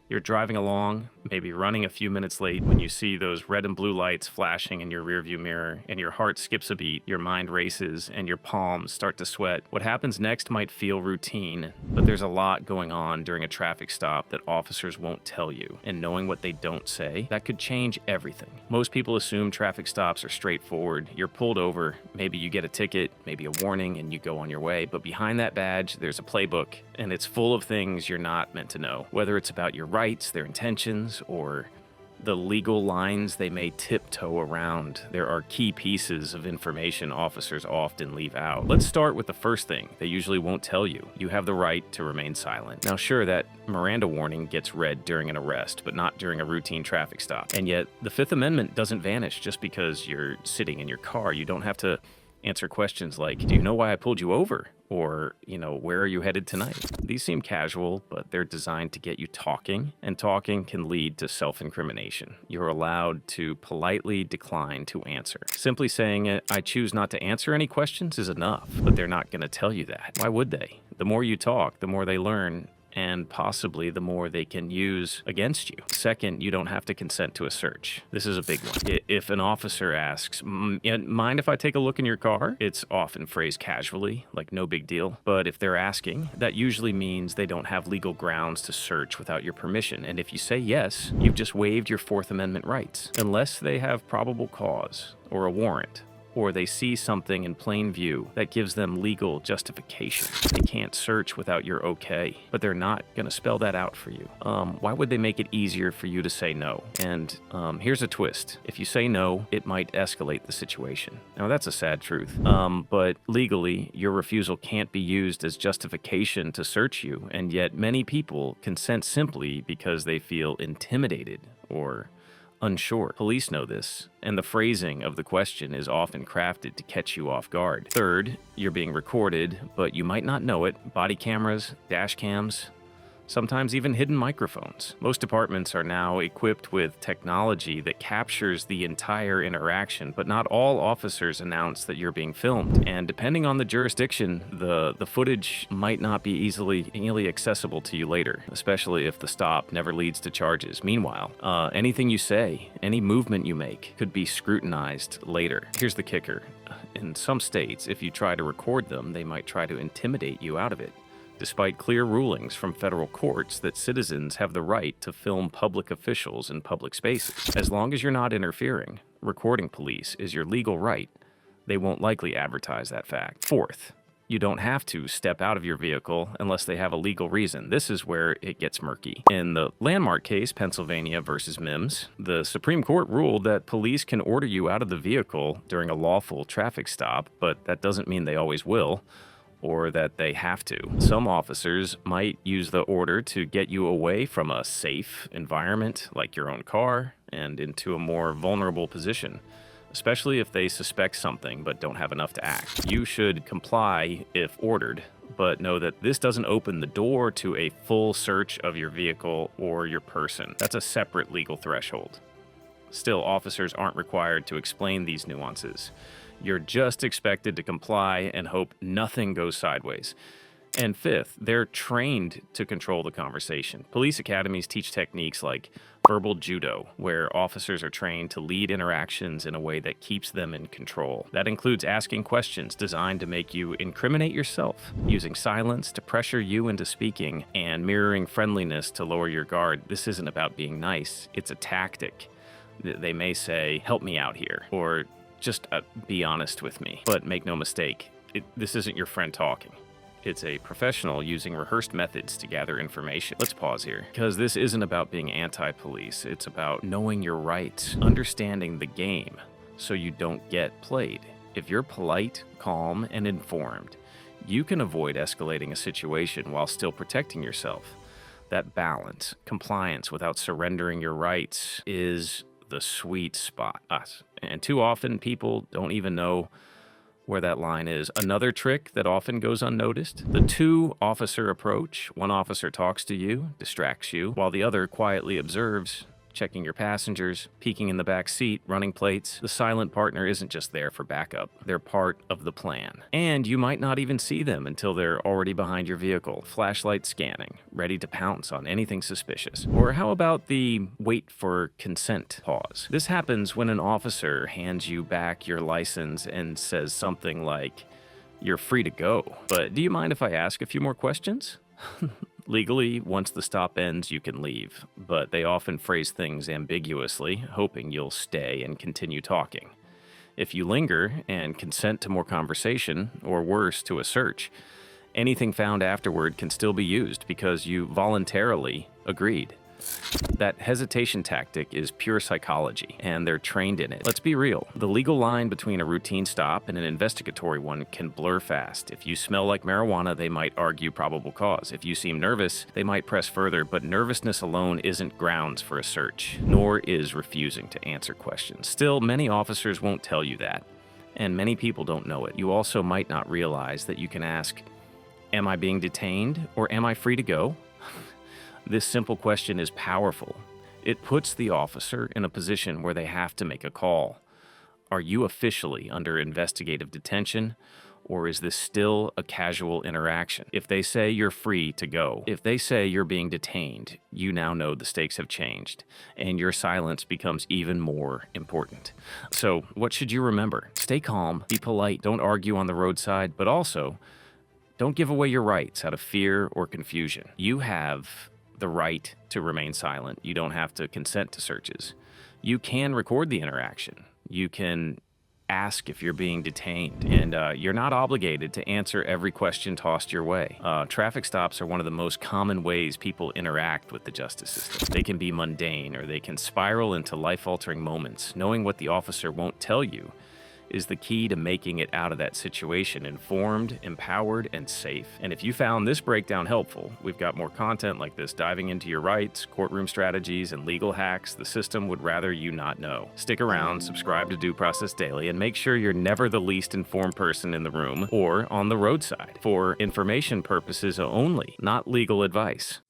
You're driving along, maybe running a few minutes late when you see those red and blue lights flashing in your rearview mirror, and your heart skips a beat, your mind races, and your palms start to sweat. What happens next might feel routine, but there's a lot going on during a traffic stop that officers won't tell you, and knowing what they don't say, that could change everything. Most people assume traffic stops are straightforward. You're pulled over, maybe you get a ticket, maybe a warning, and you go on your way, but behind that badge, there's a playbook, and it's full of things you're not meant to know, whether it's about your rights, their intentions, or the legal lines they may tiptoe around. There are key pieces of information officers often leave out. Let's start with the first thing they usually won't tell you. You have the right to remain silent. Now sure, that Miranda warning gets read during an arrest, but not during a routine traffic stop. And yet, the Fifth Amendment doesn't vanish just because you're sitting in your car. You don't have to answer questions like, do you know why I pulled you over? Or, where are you headed tonight? These seem casual, but they're designed to get you talking, and talking can lead to self-incrimination. You're allowed to politely decline to answer. Simply saying, I choose not to answer any questions is enough, but they're not going to tell you that. Why would they? The more you talk, the more they learn, and possibly the more they can use against you. Second, you don't have to consent to a search. This is a big one. If an officer asks, mind if I take a look in your car? It's often phrased casually, like no big deal. But if they're asking, that usually means they don't have legal grounds to search without your permission. And if you say yes, you've just waived your Fourth Amendment rights. Unless they have probable cause or a warrant, or they see something in plain view that gives them legal justification. They can't search without your okay, but they're not gonna spell that out for you. Why would they make it easier for you to say no? And here's a twist. If you say no, it might escalate the situation. Now that's a sad truth, but legally, your refusal can't be used as justification to search you, and yet many people consent simply because they feel intimidated or unsure. Police know this, and the phrasing of the question is often crafted to catch you off guard. Third, you're being recorded, but you might not know it. Body cameras, dash cams, sometimes even hidden microphones. Most departments are now equipped with technology that captures the entire interaction, but not all officers announce that you're being filmed. And depending on the jurisdiction, the footage might not be easily accessible to you later, especially if the stop never leads to charges. Meanwhile, anything you say, any movement you make could be scrutinized later. Here's the kicker. In some states, if you try to record them, they might try to intimidate you out of it, despite clear rulings from federal courts that citizens have the right to film public officials in public spaces. As long as you're not interfering, recording police is your legal right. They won't likely advertise that fact. Fourth, you don't have to step out of your vehicle unless they have a legal reason. This is where it gets murky. In the landmark case, Pennsylvania versus Mims, the Supreme Court ruled that police can order you out of the vehicle during a lawful traffic stop, but that doesn't mean they always will, or that they have to. Some officers might use the order to get you away from a safe environment, like your own car, and into a more vulnerable position, especially if they suspect something but don't have enough to act. You should comply if ordered, but know that this doesn't open the door to a full search of your vehicle or your person. That's a separate legal threshold. Still, officers aren't required to explain these nuances. You're just expected to comply and hope nothing goes sideways. And fifth, they're trained to control the conversation. Police academies teach techniques like verbal judo, where officers are trained to lead interactions in a way that keeps them in control. That includes asking questions designed to make you incriminate yourself, using silence to pressure you into speaking, and mirroring friendliness to lower your guard. This isn't about being nice, it's a tactic. They may say, help me out here, or just be honest with me. But make no mistake, this isn't your friend talking. It's a professional using rehearsed methods to gather information. Let's pause here, because this isn't about being anti-police. It's about knowing your rights, understanding the game, so you don't get played. If you're polite, calm, and informed, you can avoid escalating a situation while still protecting yourself. That balance, compliance without surrendering your rights, is the sweet spot. And too often, people don't even know where that line is. Another trick that often goes unnoticed, the two-officer approach. One officer talks to you, distracts you, while the other quietly observes, checking your passengers, peeking in the back seat, running plates. The silent partner isn't just there for backup. They're part of the plan. And you might not even see them until they're already behind your vehicle, flashlight scanning, ready to pounce on anything suspicious. Or how about the wait for consent pause? This happens when an officer hands you back your license and says something like, "You're free to go, but do you mind if I ask a few more questions?" Legally, once the stop ends, you can leave, but they often phrase things ambiguously, hoping you'll stay and continue talking. If you linger and consent to more conversation, or worse, to a search, anything found afterward can still be used because you voluntarily agreed. That hesitation tactic is pure psychology, and they're trained in it. Let's be real. The legal line between a routine stop and an investigatory one can blur fast. If you smell like marijuana, they might argue probable cause. If you seem nervous, they might press further, but nervousness alone isn't grounds for a search, nor is refusing to answer questions. Still, many officers won't tell you that, and many people don't know it. You also might not realize that you can ask, "Am I being detained, or am I free to go?" This simple question is powerful. It puts the officer in a position where they have to make a call. Are you officially under investigative detention, or is this still a casual interaction? If they say you're free to go, if they say you're being detained, you now know the stakes have changed, and your silence becomes even more important. So, what should you remember? Stay calm, be polite, don't argue on the roadside, but also, don't give away your rights out of fear or confusion. You have the right to remain silent. You don't have to consent to searches. You can record the interaction. You can ask if you're being detained, and you're not obligated to answer every question tossed your way. Traffic stops are one of the most common ways people interact with the justice system. They can be mundane, or they can spiral into life-altering moments. Knowing what the officer won't tell you is the key to making it out of that situation informed, empowered, and safe. And if you found this breakdown helpful, we've got more content like this diving into your rights, courtroom strategies, and legal hacks the system would rather you not know. Stick around, subscribe to Due Process Daily, and make sure you're never the least informed person in the room or on the roadside. For information purposes only, not legal advice.